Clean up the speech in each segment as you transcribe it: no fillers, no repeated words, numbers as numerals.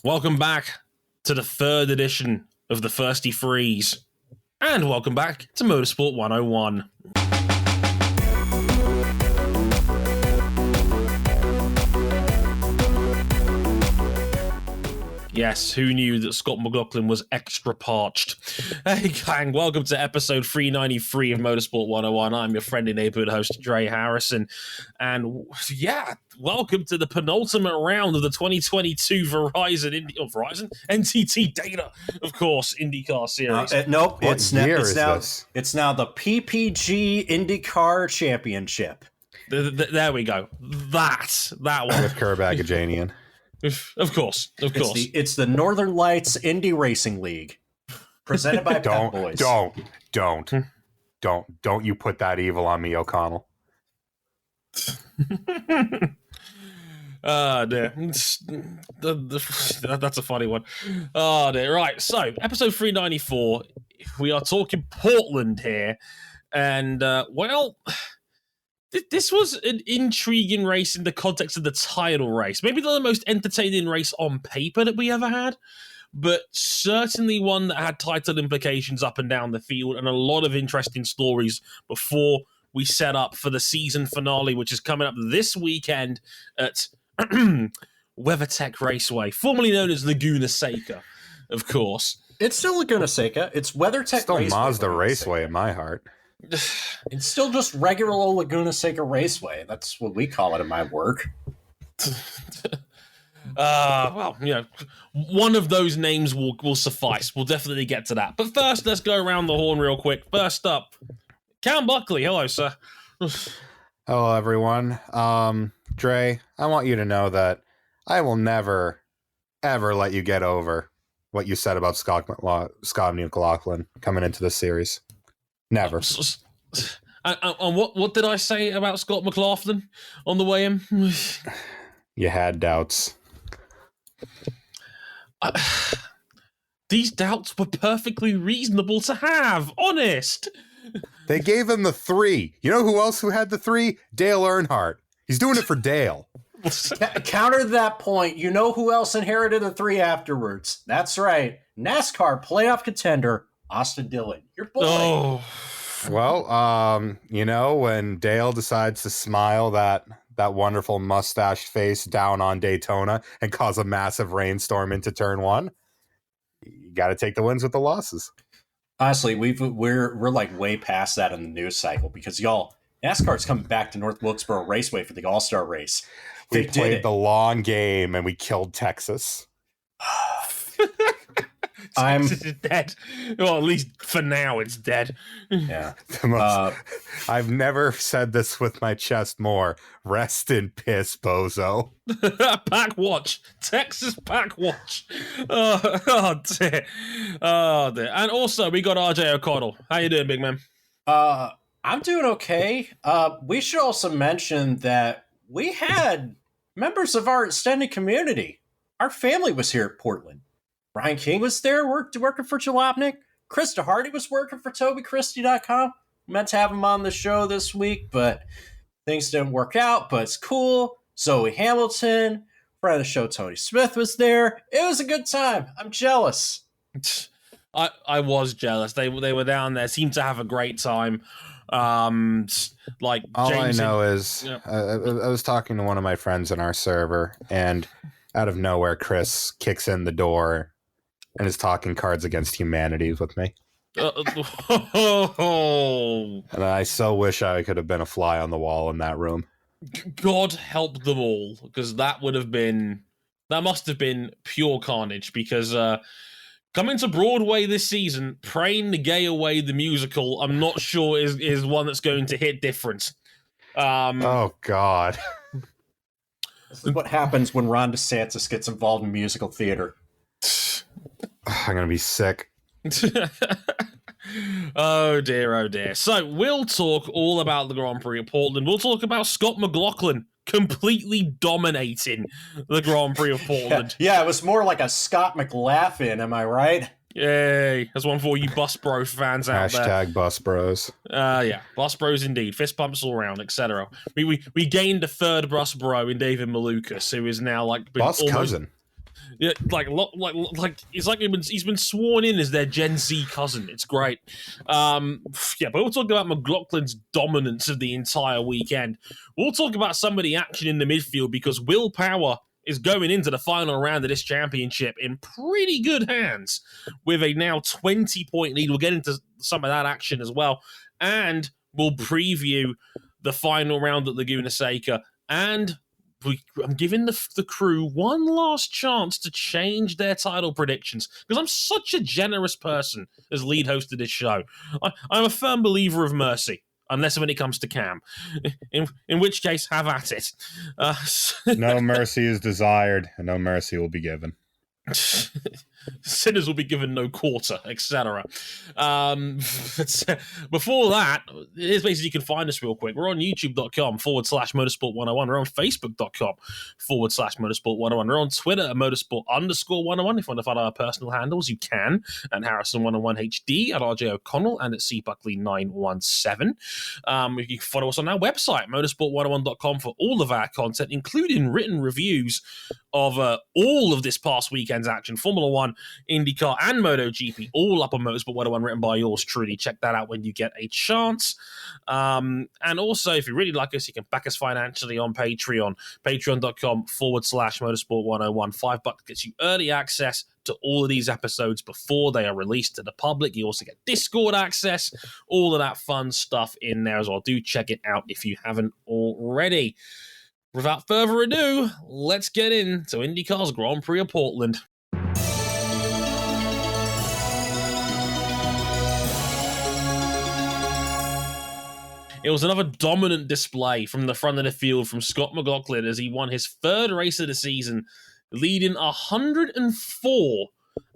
Welcome back to the third edition of the Thirsty Freeze. And welcome back to Motorsport 101. Yes, who knew that Scott McLaughlin was extra parched? Hey gang, welcome to episode 393 of Motorsport 101. I'm your friendly neighborhood host, Dre Harrison. And yeah, welcome to the penultimate round of the 2022 NTT Data, of course, IndyCar series. Nope, it's now the PPG IndyCar Championship. There we go. That one. With Kerbagajanian. Of course. It's the Northern Lights Indy Racing League, presented by Pep Boys. Don't you put that evil on me, O'Connell. Dear. That's a funny one. Oh, dear. Right, so, episode 394, we are talking Portland here, and, this was an intriguing race in the context of the title race. Maybe not the most entertaining race on paper that we ever had, but certainly one that had title implications up and down the field and a lot of interesting stories before we set up for the season finale, which is coming up this weekend at WeatherTech Raceway, formerly known as Laguna Seca, of course. It's still Laguna Seca. It's WeatherTech Raceway. Still Mazda Raceway in my heart. It's still just regular old Laguna Seca Raceway. That's what we call it in my work. One of those names will suffice. We'll definitely get to that. But first, let's go around the horn real quick. First up, Cam Buckley. Hello, sir. Hello, everyone. Dre, I want you to know that I will never, ever let you get over what you said about Scott McLaughlin coming into this series. Never. And what did I say about Scott McLaughlin on the way in? You had doubts. These doubts were perfectly reasonable to have. Honest. They gave him the 3. You know who else who had the 3? Dale Earnhardt. He's doing it for Dale. Counter that point. You know who else inherited the 3 afterwards? That's right. NASCAR playoff contender Austin Dillon, your boy. Oh. Well, when Dale decides to smile that wonderful mustached face down on Daytona and cause a massive rainstorm into turn 1, you got to take the wins with the losses. Honestly, we're like way past that in the news cycle because NASCAR's coming back to North Wilkesboro Raceway for the All-Star race. We played the long game and we killed Texas. Texas is dead. Well, at least for now, it's dead. Yeah. I've never said this with my chest more. Rest in piss, bozo. Pack watch. Texas pack watch. Oh, dear. Oh, dear. And also, we got RJ O'Connell. How you doing, big man? I'm doing okay. We should also mention that we had members of our extended community. Our family was here at Portland. Brian King was there working for Jalopnik. Krista Hardy was working for TobyChristie.com. Meant to have him on the show this week, but things didn't work out, but it's cool. Zoe Hamilton, friend of the show Tony Smith was there. It was a good time. I'm jealous. I was jealous. They were down there, seemed to have a great time. All I know is I was talking to one of my friends in our server, and out of nowhere, Chris kicks in the door and is talking Cards Against Humanity with me. And I so wish I could have been a fly on the wall in that room. God help them all, because that must have been pure carnage, because coming to Broadway this season, Praying the Gay Away the musical, I'm not sure is one that's going to hit different. Oh, God. This is what happens when Ron DeSantis gets involved in musical theater. I'm going to be sick. Oh dear. So we'll talk all about the Grand Prix of Portland. We'll talk about Scott McLaughlin completely dominating the Grand Prix of Portland. Yeah, it was more like a Scott McLaughlin, am I right? Yay. That's one for you Bus Bro fans out there. Hashtag Bus Bros. Yeah, Bus Bros indeed. Fist bumps all around, etc. We gained a third Bus Bro in David Malukas, who is now like... Bus cousin. Yeah, like it's like he's been sworn in as their Gen Z cousin. It's great. Yeah, but we'll talk about McLaughlin's dominance of the entire weekend. We'll talk about some of the action in the midfield because Will Power is going into the final round of this championship in pretty good hands with a now 20-point lead. We'll get into some of that action as well, and we'll preview the final round at Laguna Seca, and I'm giving the crew one last chance to change their title predictions because I'm such a generous person as lead host of this show. I'm a firm believer of mercy, unless when it comes to Cam, in which case, have at it. No mercy is desired, and no mercy will be given. Sinners will be given no quarter, etc. Before that, here's basically you can find us real quick. We're on youtube.com/motorsport101. We're on facebook.com/motorsport101. We're on Twitter at motorsport_101. If you want to follow our personal handles, you can. And Harrison101HD, at RJ O'Connell, and at CBuckley917. You can follow us on our website, motorsport101.com, for all of our content, including written reviews of all of this past weekend's action. Formula One, IndyCar, and MotoGP, all up on Motorsport 101, written by yours truly. Check that out when you get a chance. And also, if you really like us, you can back us financially on Patreon, patreon.com/Motorsport 101. $5 gets you early access to all of these episodes before they are released to the public. You also get Discord access, all of that fun stuff in there as well. Do check it out if you haven't already. Without further ado, let's get into IndyCar's Grand Prix of Portland. It was another dominant display from the front of the field from Scott McLaughlin as he won his third race of the season, leading 104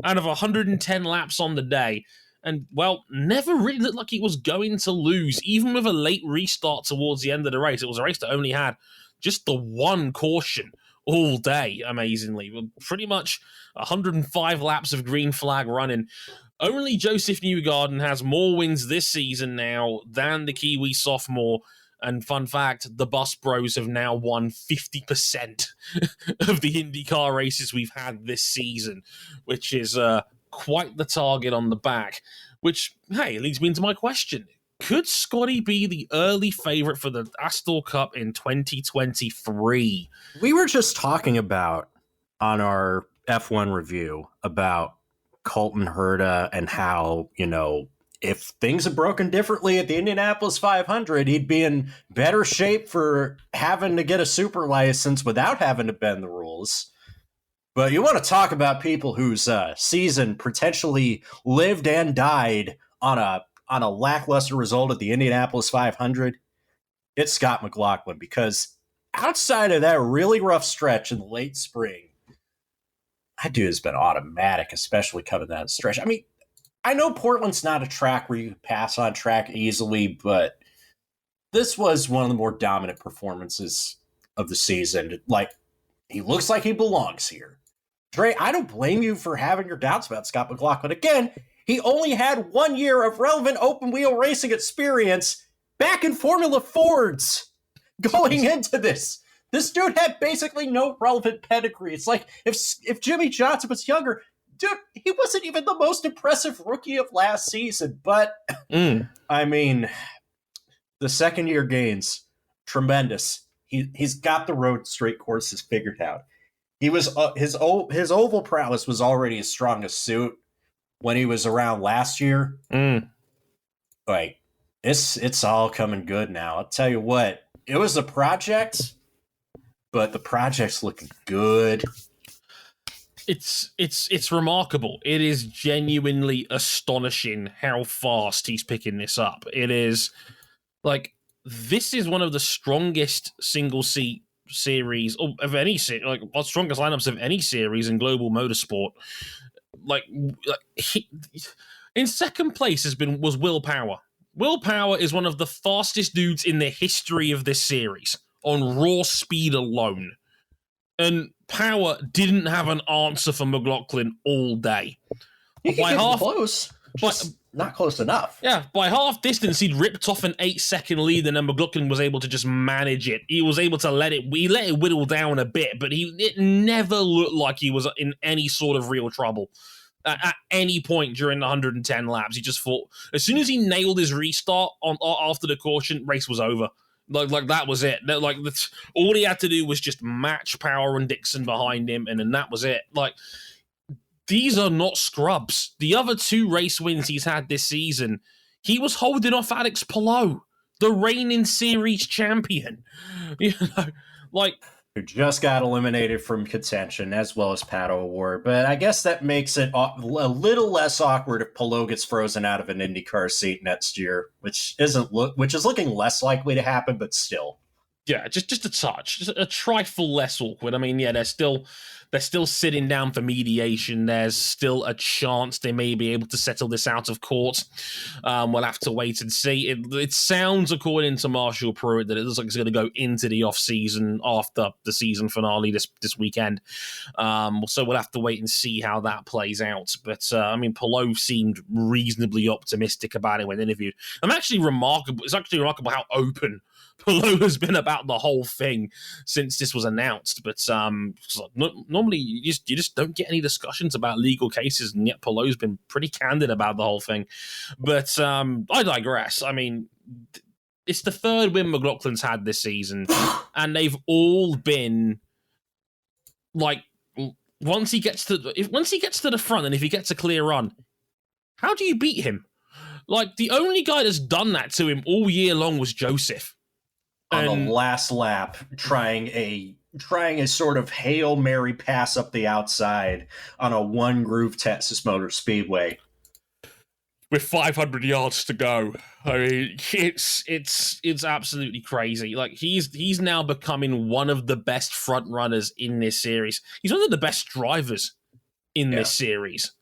out of 110 laps on the day. And, well, never really looked like he was going to lose, even with a late restart towards the end of the race. It was a race that only had just the one caution all day, amazingly. Pretty much 105 laps of green flag running. Only Joseph Newgarden has more wins this season now than the Kiwi sophomore. And fun fact, the Bus Bros have now won 50% of the IndyCar races we've had this season, which is quite the target on the back. Which, hey, leads me into my question. Could Scotty be the early favorite for the Astor Cup in 2023? We were just talking about on our F1 review about Colton Herta and how, if things had broken differently at the Indianapolis 500, he'd be in better shape for having to get a super license without having to bend the rules. But you want to talk about people whose season potentially lived and died on a lackluster result at the Indianapolis 500, it's Scott McLaughlin, because outside of that really rough stretch in the late spring, that dude has been automatic, especially coming down the stretch. I mean, I know Portland's not a track where you pass on track easily, but this was one of the more dominant performances of the season. Like, he looks like he belongs here. Dre, I don't blame you for having your doubts about Scott McLaughlin. Again, he only had 1 year of relevant open-wheel racing experience back in Formula Fords going into this. This dude had basically no relevant pedigree. It's like if Jimmy Johnson was younger, dude, he wasn't even the most impressive rookie of last season. But, I mean, the second-year gains, tremendous. He's got the road straight courses figured out. He was his oval prowess was already his strongest suit when he was around last year. Like, it's all coming good now. I'll tell you what, it was a project, but the project's looking good. It's remarkable. It is genuinely astonishing how fast he's picking this up. It is like, this is one of the strongest single seat series of any series, like strongest lineups of any series in global motorsport. In second place was Will Power. Will Power is one of the fastest dudes in the history of this series on raw speed alone. And Power didn't have an answer for McLaughlin all day. Close. Just not close enough. Yeah, by half distance, he'd ripped off an 8-second lead, and then McLaughlin was able to just manage it. He was able to let it whittle down a bit, but it never looked like he was in any sort of real trouble at any point during the 110 laps. He just thought, as soon as he nailed his restart after the caution, race was over. Like that was it. All he had to do was just match Power and Dixon behind him, and then that was it. Like, these are not scrubs. The other 2 race wins he's had this season, he was holding off Alex Palou, the reigning series champion. You know, like, who just got eliminated from contention, as well as Pato O'Ward. But I guess that makes it a little less awkward if Palou gets frozen out of an IndyCar seat next year, which is looking less likely to happen, but still. Yeah, just a touch, just a trifle less awkward. I mean, yeah, they're still sitting down for mediation. There's still a chance they may be able to settle this out of court. We'll have to wait and see. It sounds, according to Marshall Pruitt, that it looks like it's going to go into the off season after the season finale this weekend. So we'll have to wait and see how that plays out. But I mean, Palou seemed reasonably optimistic about it when interviewed. It's actually remarkable how open Palou has been about the whole thing since this was announced. But normally you just don't get any discussions about legal cases, and yet Palou's been pretty candid about the whole thing. But I digress. I mean, it's the 3rd win McLaughlin's had this season, and they've all been like, once he gets to the front, and if he gets a clear run, how do you beat him? Like, the only guy that's done that to him all year long was Joseph. On the last lap, trying a sort of Hail Mary pass up the outside on a 1-groove Texas Motor Speedway with 500 yards to go. I mean, it's absolutely crazy. Like, he's now becoming one of the best front runners in this series. He's one of the best drivers in this series,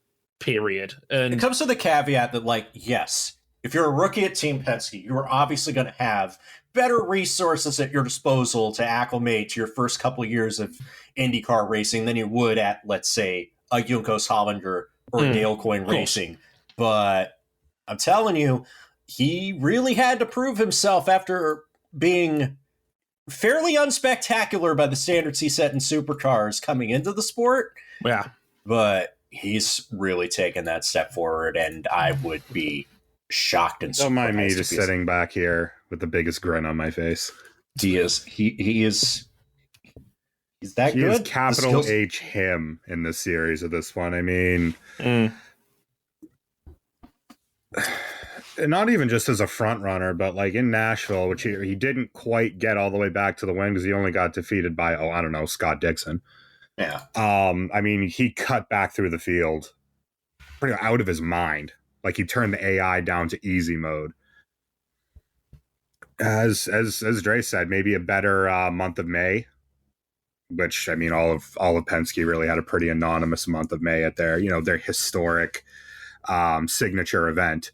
period. And it comes with the caveat that, like, yes, if you're a rookie at Team Penske, you're obviously going to have better resources at your disposal to acclimate to your first couple of years of IndyCar racing than you would at, let's say, a Junkos Hollinger or Dale Coyne Racing. But I'm telling you, he really had to prove himself after being fairly unspectacular by the standards he set in supercars coming into the sport. Yeah. But he's really taken that step forward, and I would be shocked and surprised. Don't mind me just sitting back here with the biggest grin on my face. He's that good. He is capital H him in this series at this point. I mean, and not even just as a front runner, but like in Nashville, which he didn't quite get all the way back to the win because he only got defeated by, Scott Dixon. Yeah. I mean, he cut back through the field pretty out of his mind. Like, he turned the AI down to easy mode. As Dre said, maybe a better month of May, which, I mean, all of Penske really had a pretty anonymous month of May at their historic signature event.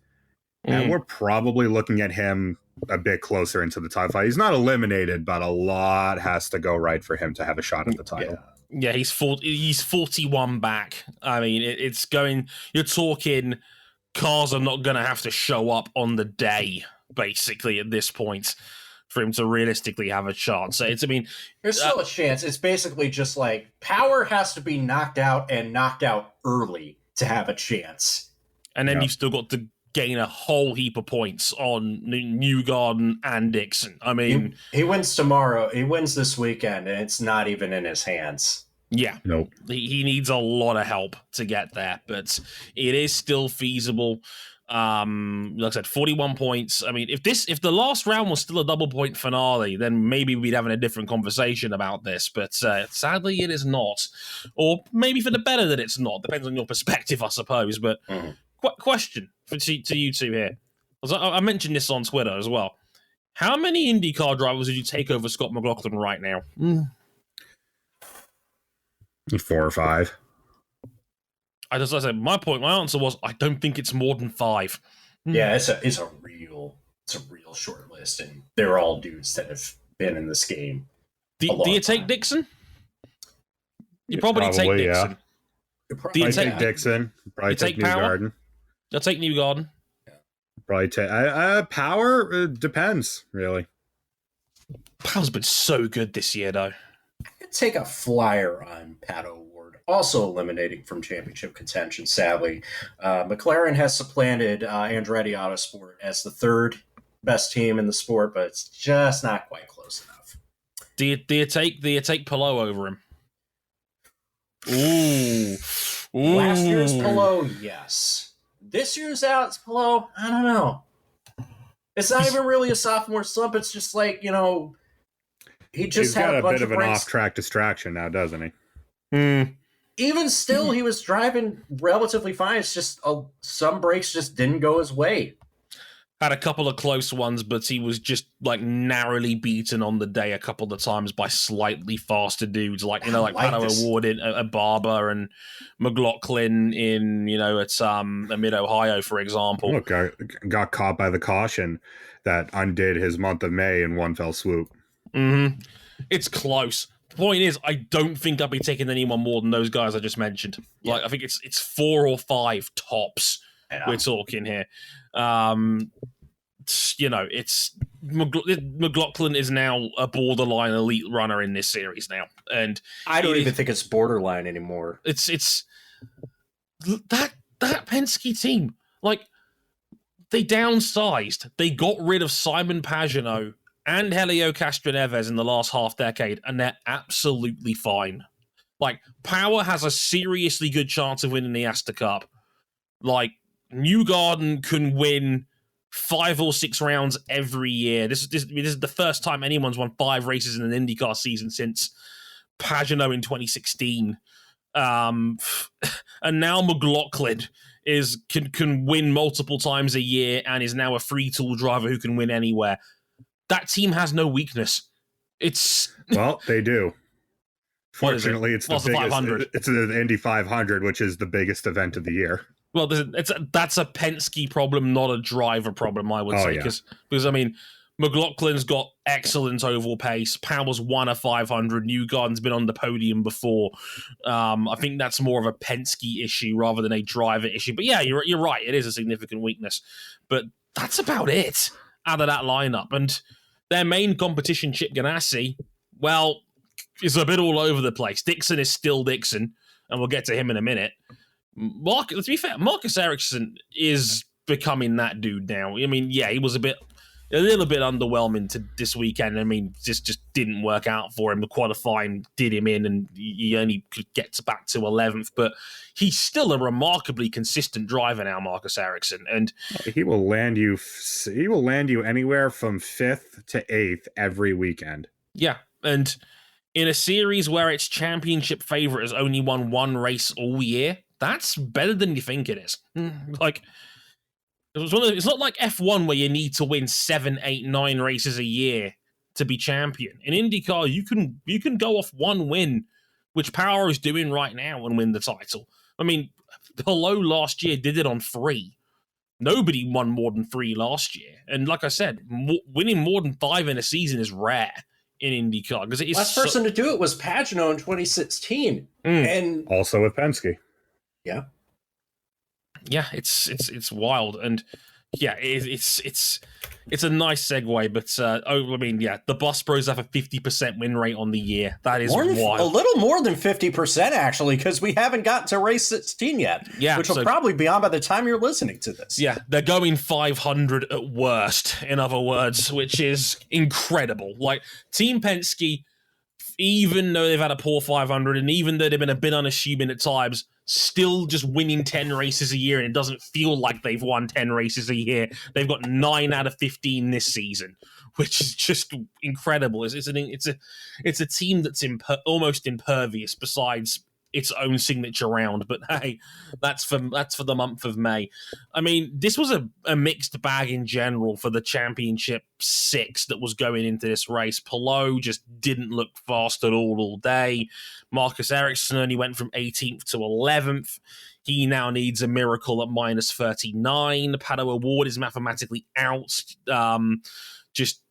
And we're probably looking at him a bit closer into the title fight. He's not eliminated, but a lot has to go right for him to have a shot at the title. Yeah, he's 41 back. I mean, it's going, you're talking, cars are not going to have to show up on the day, basically, at this point, for him to realistically have a chance. So there's still a chance. It's basically just like Power has to be knocked out early to have a chance. And then you've still got to gain a whole heap of points on Newgarden and Dixon. I mean, he wins tomorrow. He wins this weekend, and it's not even in his hands. Yeah. Nope. He needs a lot of help to get there, but it is still feasible. Like I said, 41 points. I mean, if the last round was still a double point finale, then maybe we'd have a different conversation about this. But sadly, it is not. Or maybe for the better that it's not. Depends on your perspective, I suppose. But question to you two here. I mentioned this on Twitter as well. How many IndyCar drivers would you take over Scott McLaughlin right now? 4 or 5. I said, my answer was I don't think it's more than 5. Yeah, it's a real short list, and they're all dudes that have been in this game. Do you take Dixon? You probably take Dixon. Do you take Dixon? Probably take Newgarden. I'll take New Garden. Probably take Power. Depends, really. Power's been so good this year, though. I'd take a flyer on Pato O'Ward, also eliminating from championship contention, sadly. McLaren has supplanted Andretti Autosport as the third best team in the sport, but it's just not quite close enough. Do you take Palou over him? Ooh. Last year's Palou, yes. This year's Alex Palou, I don't know. It's not even really a sophomore slump. It's just like, he just had got a bunch bit of an breaks. off-track distraction now, doesn't he? Even still, he was driving relatively fine. It's just some breaks just didn't go his way. Had a couple of close ones, but he was just narrowly beaten on the day a couple of times by slightly faster dudes, like Pato O'Ward at Barber and McLaughlin in at Mid Ohio, for example. Look, got caught by the caution that undid his month of May in one fell swoop. Mm-hmm. It's close. The point is, I don't think I'll be taking anyone more than those guys I just mentioned. Yeah. I think it's 4 or 5 tops. Yeah. We're talking here. It's McLaughlin is now a borderline elite runner in this series now, and I don't even think it's borderline anymore. It's that Penske team, they downsized. They got rid of Simon Pagenaud and Helio Castroneves in the last half decade, and they're absolutely fine. Power has a seriously good chance of winning the Astor Cup. New Garden can win 5 or 6 rounds every year. This is the first time anyone's won 5 races in an IndyCar season since Pagenaud in 2016. And now McLaughlin can win multiple times a year and is now a free tool driver who can win anywhere. That team has no weakness. Well, they do. Fortunately, it's the biggest. 500. It's the Indy 500, which is the biggest event of the year. Well, that's a Penske problem, not a driver problem, I would say. Because McLaughlin's got excellent oval pace. Power's won a 500. New Garden's been on the podium before. I think that's more of a Penske issue rather than a driver issue. But yeah, you're right. It is a significant weakness. But that's about it out of that lineup. And their main competition, Chip Ganassi, well, is a bit all over the place. Dixon is still Dixon, and we'll get to him in a minute. To be fair, Marcus Ericsson is becoming that dude now. I mean, yeah, he was a little bit underwhelming this weekend. I mean, just didn't work out for him. The qualifying did him in, and he only could get back to 11th. But he's still a remarkably consistent driver now, Marcus Ericsson, and he will land you. He will land you anywhere from 5th to 8th every weekend. Yeah, and in a series where its championship favorite has only won 1 race all year, that's better than you think it is. It's not like F1 where you need to win 7, 8, 9 races a year to be champion. In IndyCar, you can go off 1 win, which Power is doing right now, and win the title. I mean, Palou last year did it on 3. Nobody won more than 3 last year. And like I said, winning more than 5 in a season is rare in IndyCar. Because it is last person to do it was Pagenaud in 2016. And also with Penske. Yeah. Yeah, it's wild, and yeah, it's a nice segue. But the Bus Bros have a 50% win rate on the year. That is wild. A little more than 50% actually, because we haven't gotten to race 16 yet. Yeah, which will probably be on by the time you're listening to this. Yeah, they're going 500 at worst. In other words, which is incredible. Team Penske, even though they've had a poor 500, and even though they've been a bit unassuming at times, still just winning 10 races a year, and it doesn't feel like they've won 10 races a year. They've got 9 out of 15 this season, which is just incredible. It's a team that's almost impervious besides its own signature round. But hey, that's for the month of May. I mean, this was a mixed bag in general for the championship 6 that was going into this race. Palou just didn't look fast at all day. Marcus Ericsson only went from 18th to 11th. He now needs a miracle at minus 39. Pato O'Ward is mathematically out. Just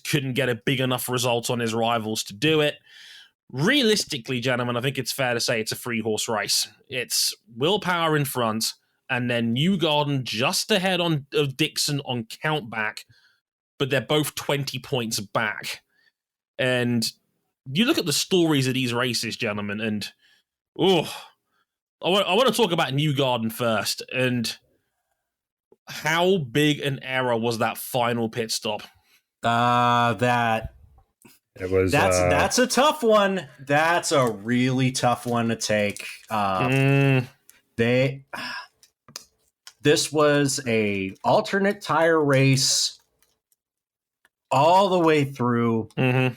couldn't get a big enough result on his rivals to do it. Realistically, gentlemen, I think it's fair to say it's a 3-horse race. It's Will Power in front, and then Newgarden just ahead of Dixon on countback, but they're both 20 points back. And you look at the stories of these races, gentlemen, and I want to talk about Newgarden first, and how big an error was that final pit stop? That's a tough one. That's a really tough one to take. This was a alternate tire race all the way through. Mm-hmm.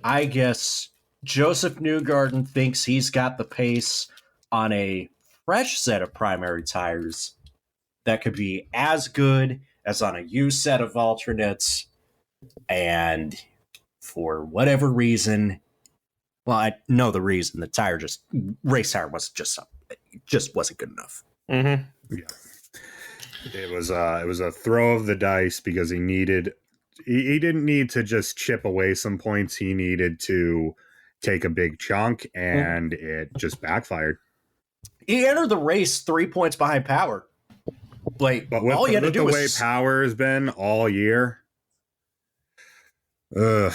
I guess Joseph Newgarden thinks he's got the pace on a fresh set of primary tires that could be as good as on a used set of alternates. And for whatever reason, well, I know the reason, the race tire was just wasn't good enough. Mm-hmm. Yeah. It was a throw of the dice because he didn't need to just chip away some points. He needed to take a big chunk, and it just backfired. He entered the race 3 points behind Power. But all you had to do was the way Power has been all year. Ugh.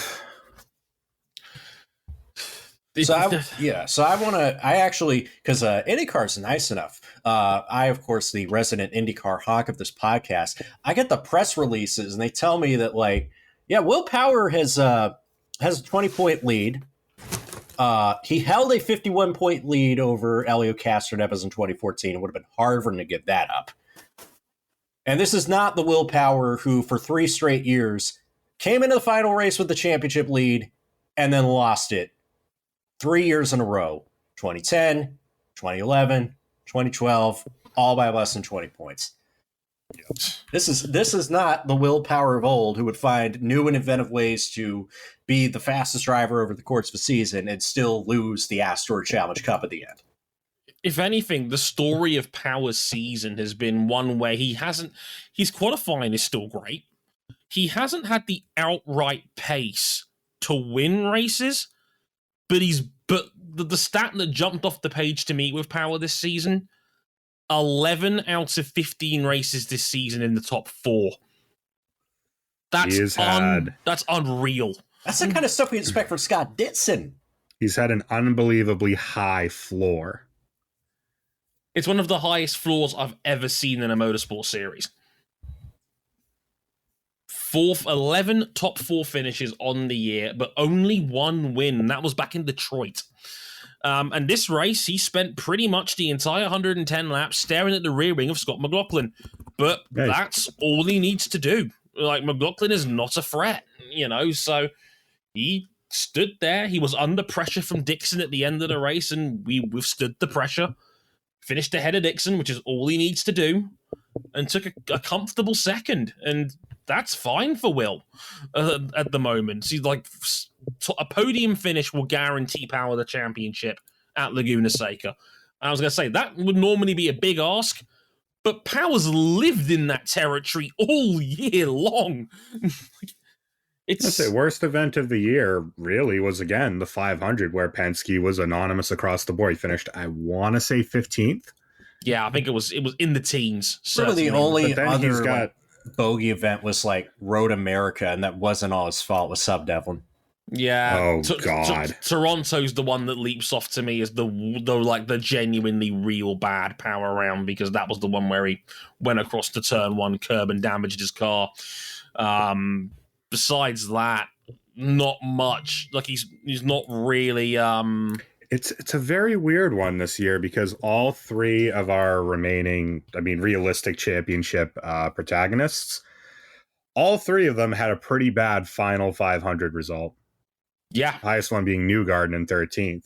So I actually, because IndyCar's nice enough. I, of course, the resident IndyCar hawk of this podcast, I get the press releases and they tell me that, Will Power has a 20-point lead. He held a 51-point lead over Elio Castroneves in 2014. It would have been hard for him to give that up. And this is not the Will Power who, for 3 straight years, came into the final race with the championship lead and then lost it 3 years in a row. 2010, 2011, 2012, all by less than 20 points. Yep. This is not the Will Power of old who would find new and inventive ways to be the fastest driver over the course of a season and still lose the Astor Challenge Cup at the end. If anything, the story of Power's season has been one where his qualifying is still great. He hasn't had the outright pace to win races, but the stat that jumped off the page to me with Power this season, 11 out of 15 races this season in the top 4. That's unreal. That's the kind of stuff we expect from Scott Dixon. He's had an unbelievably high floor. It's one of the highest floors I've ever seen in a motorsport series. 11 top 4 finishes on the year, but only 1 win. That was back in Detroit. And this race, he spent pretty much the entire 110 laps staring at the rear wing of Scott McLaughlin. But that's all he needs to do. McLaughlin is not a threat, so he stood there. He was under pressure from Dixon at the end of the race, and we withstood the pressure. Finished ahead of Dixon, which is all he needs to do, and took a comfortable second. And that's fine for Will at the moment. He's a podium finish will guarantee Power the championship at Laguna Seca. And I was going to say, that would normally be a big ask, but Power's lived in that territory all year long. It's the worst event of the year, really, was, again, the 500, where Penske was anonymous across the board. He finished, I want to say, 15th. Yeah, I think it was in the teens. Sort of the only other bogey event was Road America, and that wasn't all his fault with Sub Devlin. Yeah. Oh God. Toronto's the one that leaps off to me as the genuinely real bad Power round, because that was the one where he went across the turn 1 curb and damaged his car. Besides that, not much. He's not really. It's a very weird one this year, because all 3 of our remaining, realistic championship protagonists, all 3 of them had a pretty bad final 500 result. Yeah, highest one being Newgarden in 13th.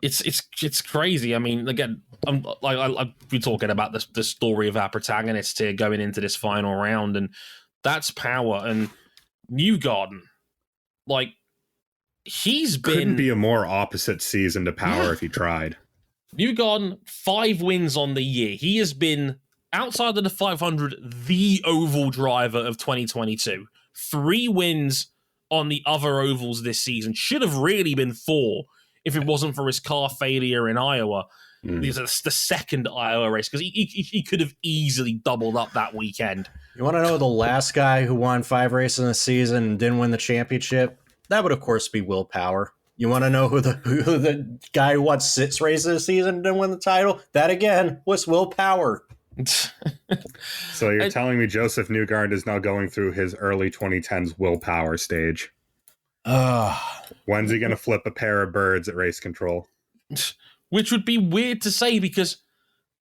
It's crazy. Again, I'll be talking about the story of our protagonists here going into this final round, and that's Power and Newgarden. Couldn't be a more opposite season to Power if he tried. Newgarden, 5 wins on the year. He has been, outside of the 500, the oval driver of 2022. 3 wins on the other ovals this season. Should have really been 4 if it wasn't for his car failure in Iowa. the second Iowa race, because he could have easily doubled up that weekend. You want to know the last guy who won 5 races in the season and didn't win the championship? That would, of course, be Will Power. You want to know who the guy who won 6 races this season and didn't win the title? That, again, was Will Power. So you're telling me Joseph Newgarden is now going through his early 2010s Will Power stage? When's he going to flip a pair of birds at race control? Which would be weird to say, because,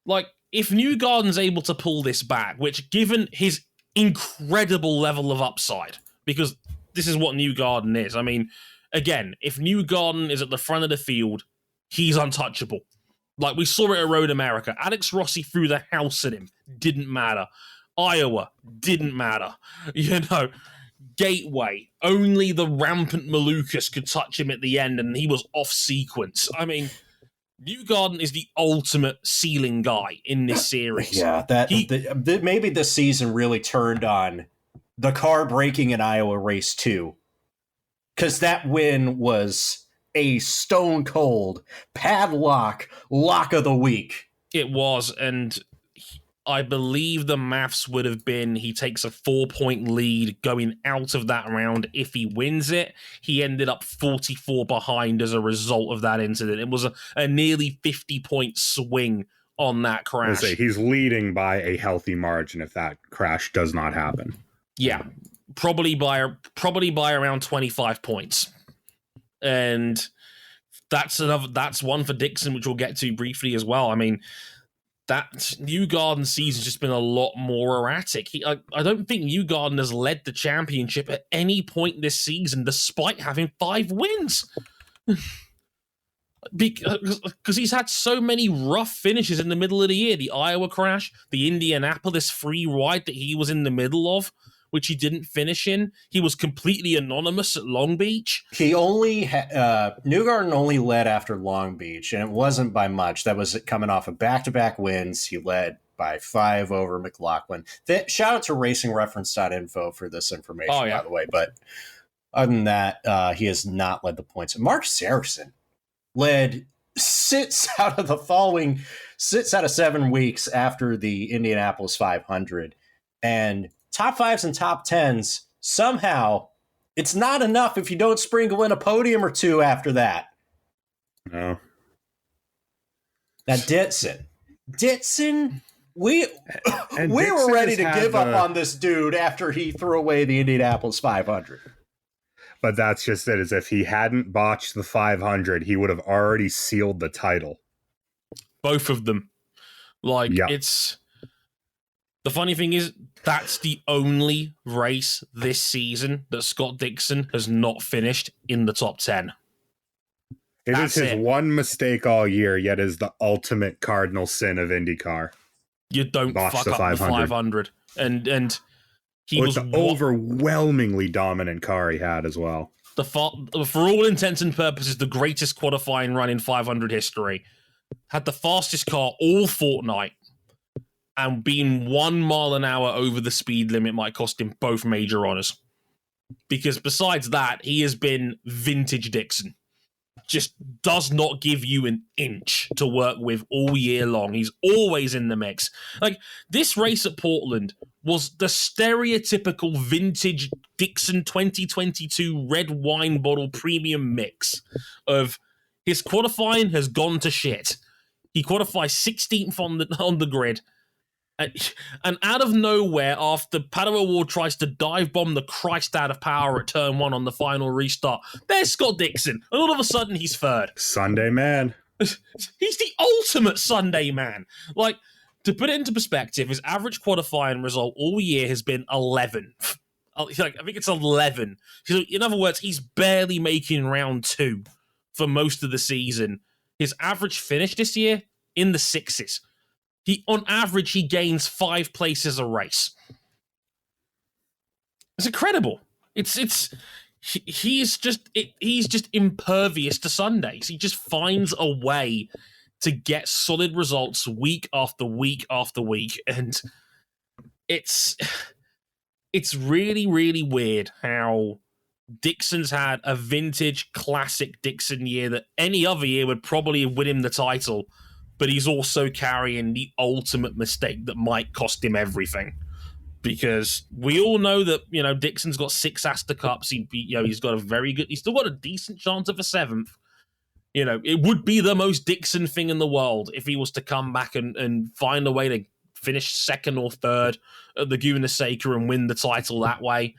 like, if Newgarden's able to pull this back, which, given his incredible level of upside, because this is what Newgarden is. I mean, again, if Newgarden is at the front of the field, he's untouchable. Like, we saw it at Road America. Alex Rossi threw the house at him. Didn't matter. Iowa. Didn't matter. You know, Gateway. Only the rampant Malukas could touch him at the end, and he was off sequence. I mean, Newgarden is the ultimate ceiling guy in this series. Yeah, maybe this season really turned on the car breaking in Iowa race 2. Because that win was a stone cold padlock lock of the week. It was, and I believe the maths would have been he takes a 4-point lead going out of that round. If he wins it, he ended up 44 behind as a result of that incident. It was a nearly 50-point swing on that crash. He's leading by a healthy margin if that crash does not happen. Yeah, probably by around 25 points. And that's one for Dixon, which we'll get to briefly as well. I mean, that Newgarden season's just been a lot more erratic. I don't think Newgarden has led the championship at any point this season, despite having 5 wins. Because he's had so many rough finishes in the middle of the year. The Iowa crash, the Indianapolis free ride that he was in the middle of, which he didn't finish in. He was completely anonymous at Long Beach. Newgarden only led after Long Beach, and it wasn't by much. That was coming off of back-to-back wins. He led by 5 over McLaughlin. Shout out to racingreference.info for this information, by the way. But other than that, he has not led the points. Mark Saracen led 6 out of 7 weeks after the Indianapolis 500. And top 5s and top 10s, somehow, it's not enough if you don't sprinkle in a podium or 2 after that. No. Now, Dixon, we were ready to give up on this dude after he threw away the Indianapolis 500. But that's just it. As if he hadn't botched the 500, he would have already sealed the title. Both of them. Like, yep. It's... The funny thing is, that's the only race this season that Scott Dixon has not finished in the top 10. That's his one mistake all year, yet is the ultimate cardinal sin of IndyCar. You don't fuck up the 500. And he was the overwhelmingly dominant car he had as well. For all intents and purposes, the greatest qualifying run in 500 history. Had the fastest car all fortnight. And being 1 mile an hour over the speed limit might cost him both major honors. Because besides that, he has been vintage Dixon. Just does not give you an inch to work with all year long. He's always in the mix. Like, this race at Portland was the stereotypical vintage Dixon 2022 red wine bottle premium mix of his qualifying has gone to shit. He qualifies 16th on the grid. And out of nowhere, after Pato O'Ward tries to dive bomb the Christ out of power at turn 1 on the final restart, there's Scott Dixon, and all of a sudden he's third. Sunday man. He's the ultimate Sunday man. Like, to put it into perspective, his average qualifying result all year has been 11. I think it's 11. So in other words, he's barely making round 2 for most of the season. His average finish this year, in the 6s. On average, he gains 5 places a race. It's incredible. He's just impervious to Sundays. He just finds a way to get solid results week after week after week, and it's really, really weird how Dixon's had a vintage classic Dixon year that any other year would probably win him the title. but he's also carrying the ultimate mistake that might cost him everything. Because we all know that, Dixon's got 6 Astor Cups. He's got he's still got a decent chance of a 7th. It would be the most Dixon thing in the world if he was to come back and find a way to finish 2nd or 3rd at Laguna Seca and win the title that way.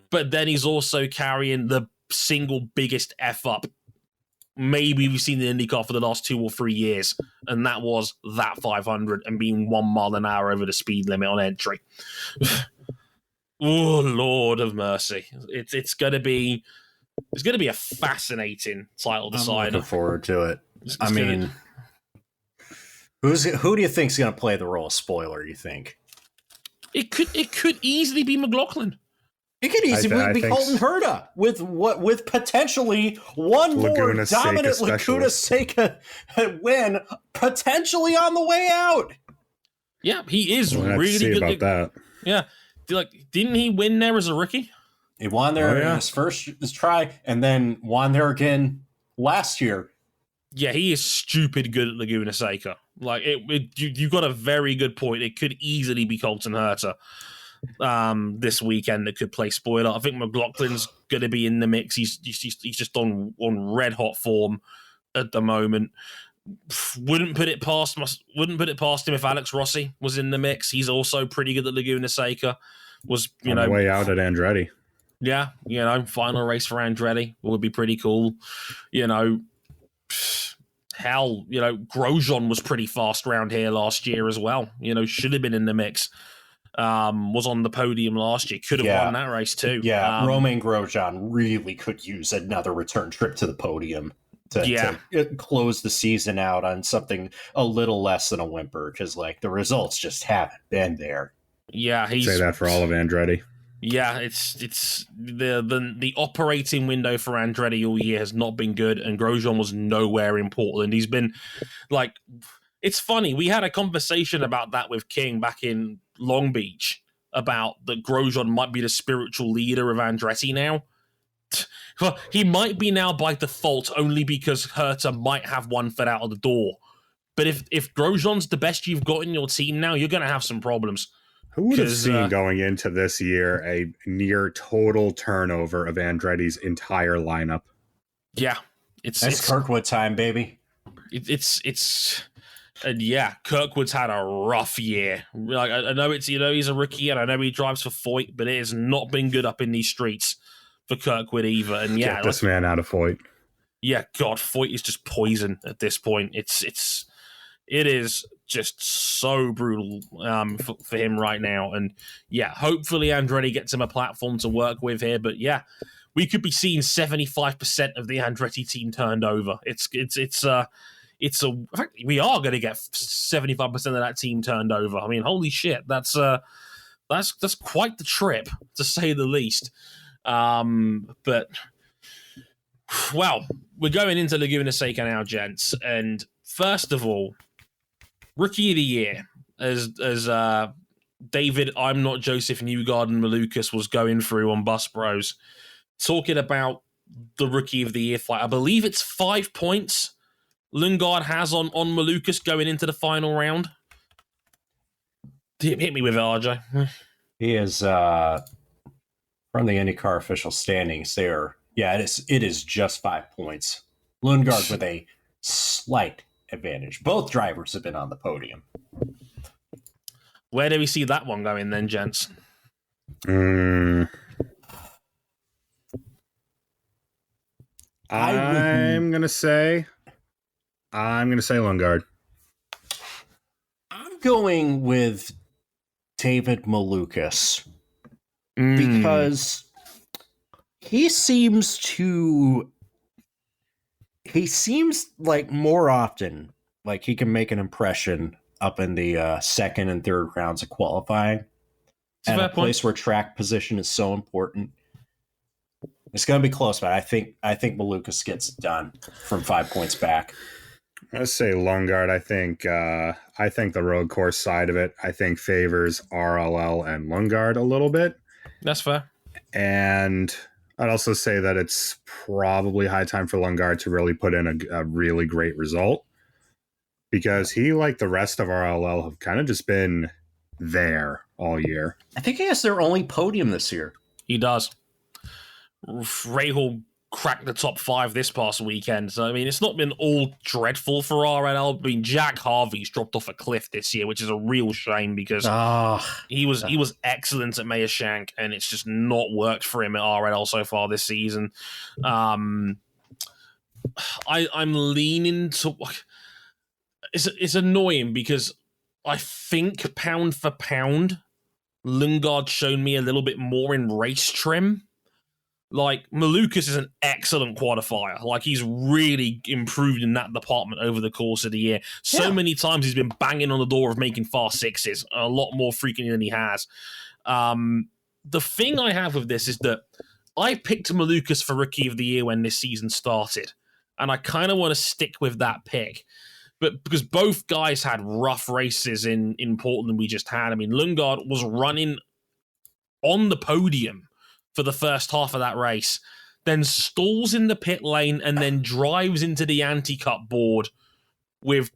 But then he's also carrying the single biggest F up maybe we've seen the IndyCar for the last 2 or 3 years, and that was that 500 and being 1 mile an hour over the speed limit on entry. Oh, Lord of mercy. It's going to be a fascinating title decider. I'm looking forward to it. Who do you think's going to play the role of spoiler, you think? It could easily be McLaughlin. It could easily be Colton Herta with potentially one more dominant Laguna Seca win potentially on the way out. Yeah, he is really good about that. Yeah, didn't he win there as a rookie? He won there in his first try, and then won there again last year. Yeah, he is stupid good at Laguna Seca. You got a very good point. It could easily be Colton Herta this weekend that could play spoiler. I think McLaughlin's going to be in the mix. He's just on red hot form at the moment. Wouldn't put it past him if Alex Rossi was in the mix. He's also pretty good at Laguna Seca. Was on the way out at Andretti. Yeah, final race for Andretti would be pretty cool. Hell, Grosjean was pretty fast around here last year as well. Should have been in the mix. Was on the podium last year. Could have won that race too. Yeah, Romain Grosjean really could use another return trip to the podium to close the season out on something a little less than a whimper, because the results just haven't been there. Yeah, say that for all of Andretti. Yeah, it's the operating window for Andretti all year has not been good, and Grosjean was nowhere in Portland. He's been it's funny. We had a conversation about that with King back in Long Beach about that Grosjean might be the spiritual leader of Andretti now. Well, he might be now by default only because Herta might have one foot out of the door. But if Grosjean's the best you've got in your team now, you're going to have some problems. Who would have seen going into this year a near total turnover of Andretti's entire lineup? Yeah, it's Kirkwood time, baby. And yeah, Kirkwood's had a rough year. I know he's a rookie, and I know he drives for Foyt, but it has not been good up in these streets for Kirkwood either. And yeah, get this man out of Foyt. Yeah, God, Foyt is just poison at this point. It is just so brutal for him right now. And yeah, hopefully Andretti gets him a platform to work with here. But yeah, we could be seeing 75% of the Andretti team turned over. In fact, we are going to get 75% of that team turned over. I mean, holy shit, that's quite the trip, to say the least. But well, we're going into Laguna Seca now, gents. And first of all, Rookie of the Year, as David, I'm not Joseph Newgarden Malukas was going through on Bus Bros, talking about the Rookie of the Year fight. I believe it's 5 points Lundgaard has on Malukas going into the final round. Hit me with it, RJ. He is from the IndyCar official standings there. Yeah, it is just 5 points. Lundgaard with a slight advantage. Both drivers have been on the podium. Where do we see that one going then, gents? I'm gonna say Lundgaard. I'm going with David Malukas because he seems like more often like he can make an impression up in the second and third rounds of qualifying. And a place where track position is so important. It's going to be close, but I think Malukas gets it done from 5 points back. I say Lundgaard. I think the road course side of it, I think favors RLL and Lundgaard a little bit. That's fair. And I'd also say that it's probably high time for Lundgaard to really put in a really great result. because he, like the rest of our LL, have kind of just been there all year. I think he has their only podium this year. He does. Rahal cracked the top 5 this past weekend. So, I mean, it's not been all dreadful for RNL. I mean, Jack Harvey's dropped off a cliff this year, which is a real shame because he was excellent at Mayor Shank, and it's just not worked for him at RNL so far this season. I'm leaning to... It's annoying because I think pound for pound, Lundgaard's shown me a little bit more in race trim. Like, Malukas is an excellent qualifier. Like, he's really improved in that department over the course of the year. So many times he's been banging on the door of making fast sixes, a lot more frequently than he has. The thing I have with this is that I picked Malukas for Rookie of the Year when this season started, and I kind of want to stick with that pick. But because both guys had rough races in Portland we just had. I mean, Lundgaard was running on the podium for the first half of that race, then stalls in the pit lane and then drives into the anti-cut board with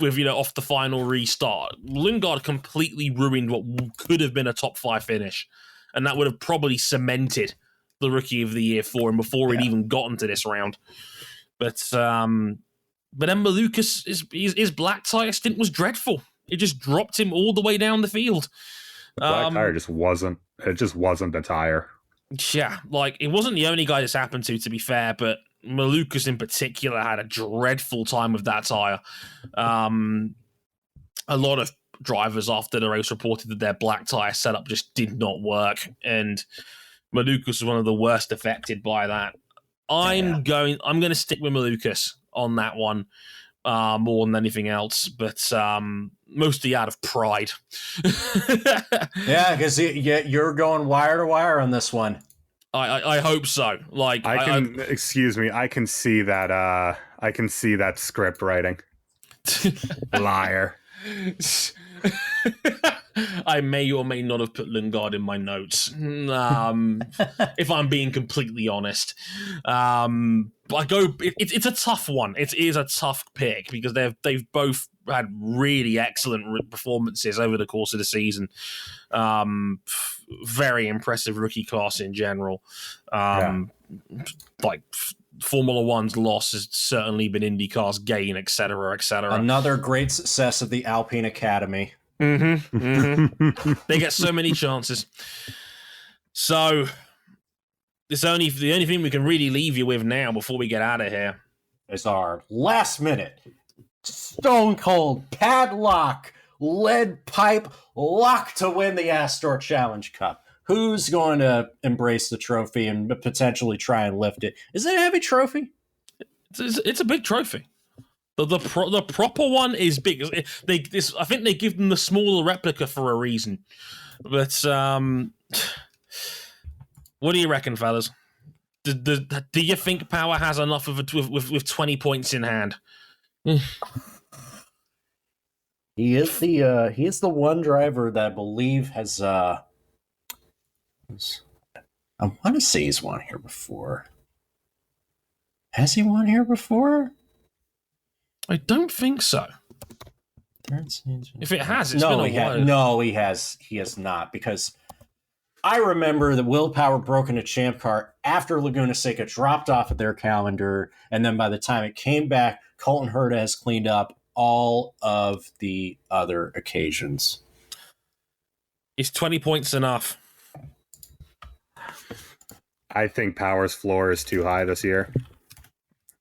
off the final restart. Lundgaard completely ruined what could have been a top 5 finish, and that would have probably cemented the Rookie of the Year for him before he'd even gotten to this round. But then Malukas, his black tire stint was dreadful. It just dropped him all the way down the field. Black tire just wasn't the tire. Yeah, like, it wasn't the only guy this happened to be fair, but Malukas in particular had a dreadful time with that tire. A lot of drivers after the race reported that their black tire setup just did not work, and Malukas was one of the worst affected by that. I'm going to stick with Malukas on that one more than anything else, but mostly out of pride. Yeah, because you're going wire to wire on this one. I hope so. Like, excuse me, I can see that. I can see that script writing. Liar. I may or may not have put Lundgaard in my notes, if I'm being completely honest. It's a tough one. It is a tough pick because they've both had really excellent performances over the course of the season. Very impressive rookie class in general. Like, Formula One's loss has certainly been IndyCar's gain, etc., etc. Another great success of the Alpine Academy. They get so many chances. So the only thing we can really leave you with now before we get out of here is our last minute stone cold padlock lead pipe lock to win the Astor Challenge Cup. Who's going to embrace the trophy and potentially try and lift it? Is it a heavy trophy? It's a big trophy. The proper one is big. I think they give them the smaller replica for a reason. But what do you reckon, fellas? Do you think Power has enough of it with 20 points in hand? He is the one driver that I believe has I want to say he's won here before. Has he won here before? I don't think so. If it has, it's been a while. No, he has not, because I remember that Will Power broke into Champ Car after Laguna Seca dropped off of their calendar, and then by the time it came back, Colton Herta has cleaned up all of the other occasions. Is 20 points enough? I think Power's floor is too high this year.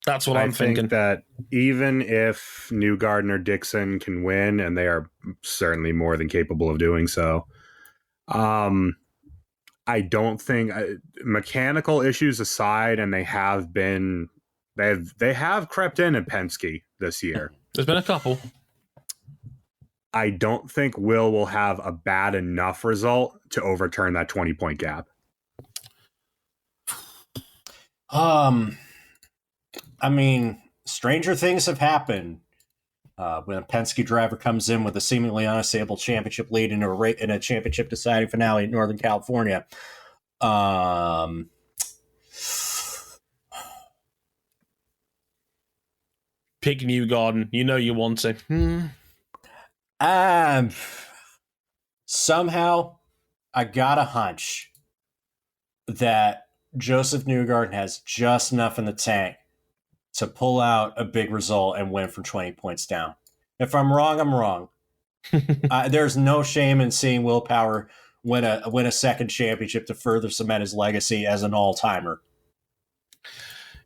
That's what I'm thinking. I think that even if Newgarden or Dixon can win, and they are certainly more than capable of doing so, I don't think, mechanical issues aside, and they have crept in at Penske this year. There's been a couple. I don't think will have a bad enough result to overturn that 20-point gap. I mean, stranger things have happened. When a Penske driver comes in with a seemingly unassailable championship lead in a championship deciding finale in Northern California. pick Newgarden. You know you want to. Somehow, I got a hunch that Joseph Newgarden has just enough in the tank to pull out a big result and win from 20 points down. If I'm wrong, I'm wrong. There's no shame in seeing Will Power win a second championship to further cement his legacy as an all-timer.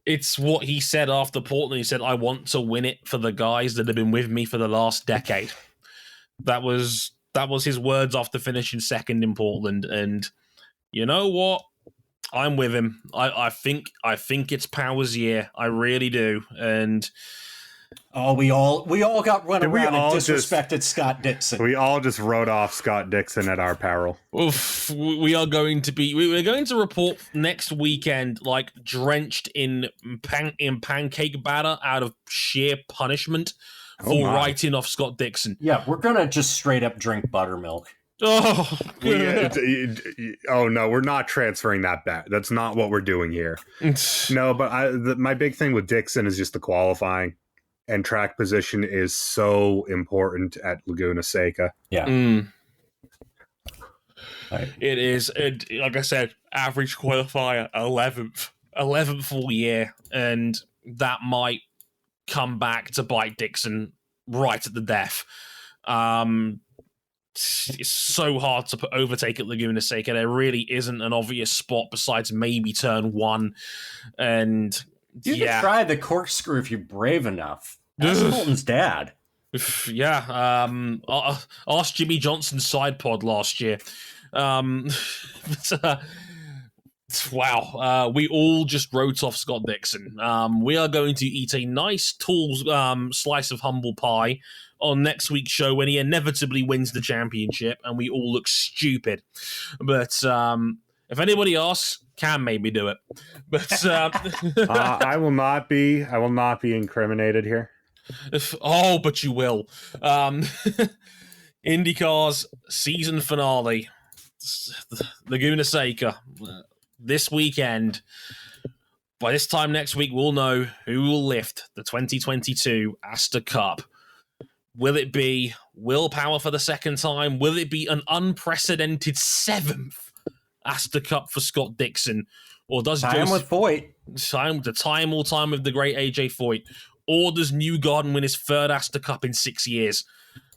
It's what he said after Portland. He said, I want to win it for the guys that have been with me for the last decade. That was his words after finishing second in Portland. And you know what? I'm with him. I think it's Power's year. I really do. And we all got run around and disrespected Scott Dixon. We all just wrote off Scott Dixon at our peril. Oof, we're going to report next weekend like drenched in pancake batter out of sheer punishment for writing off Scott Dixon. Yeah, we're gonna just straight up drink buttermilk. Oh, oh no, we're not transferring that back. That's not what we're doing here. No, but my big thing with Dixon is just the qualifying, and track position is so important at Laguna Seca. Yeah. It is. Like I said, average qualifier 11th full year, and that might come back to bite Dixon right at the death. It's so hard to overtake at Laguna Seca. There really isn't an obvious spot besides maybe turn one. And you can try the corkscrew if you're brave enough. That's Colton's dad. Yeah. Ask Jimmy Johnson's side pod last year. Wow. We all just wrote off Scott Dixon. We are going to eat a nice tall slice of humble pie on next week's show when he inevitably wins the championship and we all look stupid. But if anybody asks, Cam made me do it. But I will not be incriminated here. But you will. IndyCar's season finale, Laguna Seca, this weekend. By this time next week, we'll know who will lift the 2022 Astor Cup. Will it be Will Power for the second time? Will it be an unprecedented 7th Astor Cup for Scott Dixon? Or does with Foyt? All time with the great AJ Foyt? Or does Newgarden win his 3rd Astor Cup in 6 years?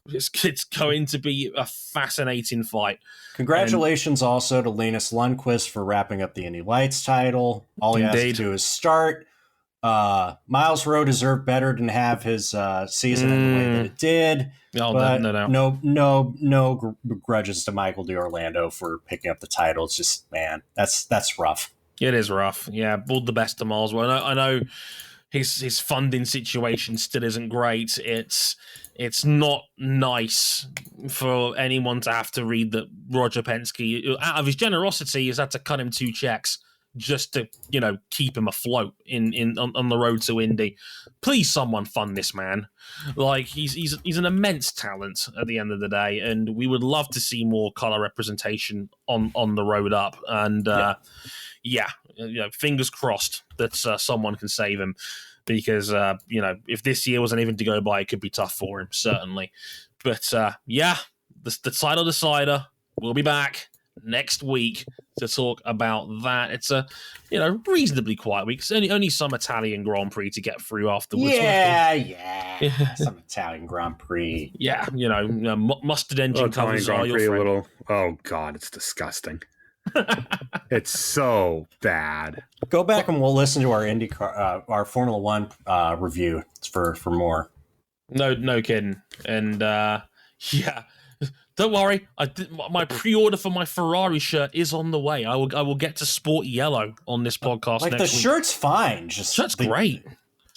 It's going to be a fascinating fight. Congratulations also to Linus Lundqvist for wrapping up the Indy Lights title. All he has to do is start. Miles Rowe deserved better than have his season in the way that it did. No grudges to Michael D'Orlando for picking up the title. It's just, man, that's rough. It is rough. Yeah, all the best to Miles Rowe. I know his funding situation still isn't great. It's not nice for anyone to have to read that Roger Penske, out of his generosity, has had to cut him 2 checks just to, keep him afloat on the road to Indy. Please, someone fund this man. Like, he's an immense talent at the end of the day, and we would love to see more color representation on the road up. And fingers crossed that someone can save him, because if this year wasn't even to go by, it could be tough for him, certainly. But the title decider will be back next week to talk about that. It's a reasonably quiet week. It's only some Italian Grand Prix to get through afterwards. Some Italian Grand Prix. Yeah, mustard engine covers Grand are your Prix friend. a little. Oh God, it's disgusting. It's so bad. Go back and we'll listen to our IndyCar, our Formula One review for more. No kidding. And don't worry. My pre-order for my Ferrari shirt is on the way. I will get to sport yellow on this podcast. Like, next the week. Shirt's fine. Shirt's great.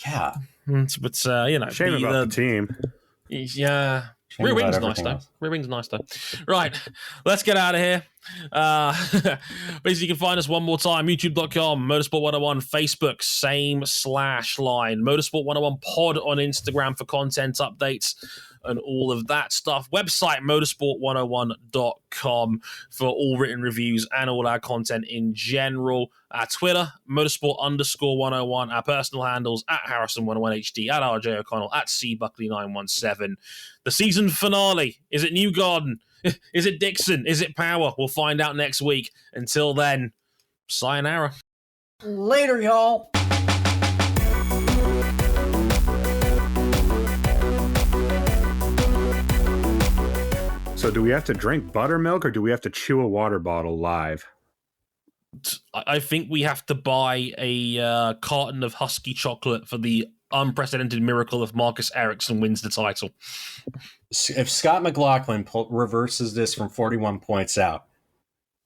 Yeah, but shame about the team. Yeah. Rear wing's nice though. Right, let's get out of here. Basically, you can find us one more time, youtube.com, Motorsport101, Facebook, same/line, Motorsport101 pod on Instagram for content updates and all of that stuff. Website, motorsport101.com for all written reviews and all our content in general. Our Twitter, motorsport_101. Our personal handles, at Harrison101HD, at RJ O'Connell, at CBuckley917. The season finale, is it New Garden? Is it Dixon? Is it Power? We'll find out next week. Until then, sayonara. Later, y'all. So do we have to drink buttermilk or do we have to chew a water bottle live? I think we have to buy a carton of Husky chocolate for the unprecedented miracle of Marcus Ericsson wins the title. If Scott McLaughlin reverses this from 41 points out,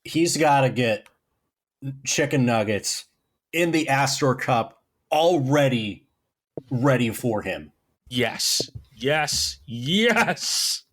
he's got to get chicken nuggets in the Astor Cup already ready for him. Yes. Yes. Yes.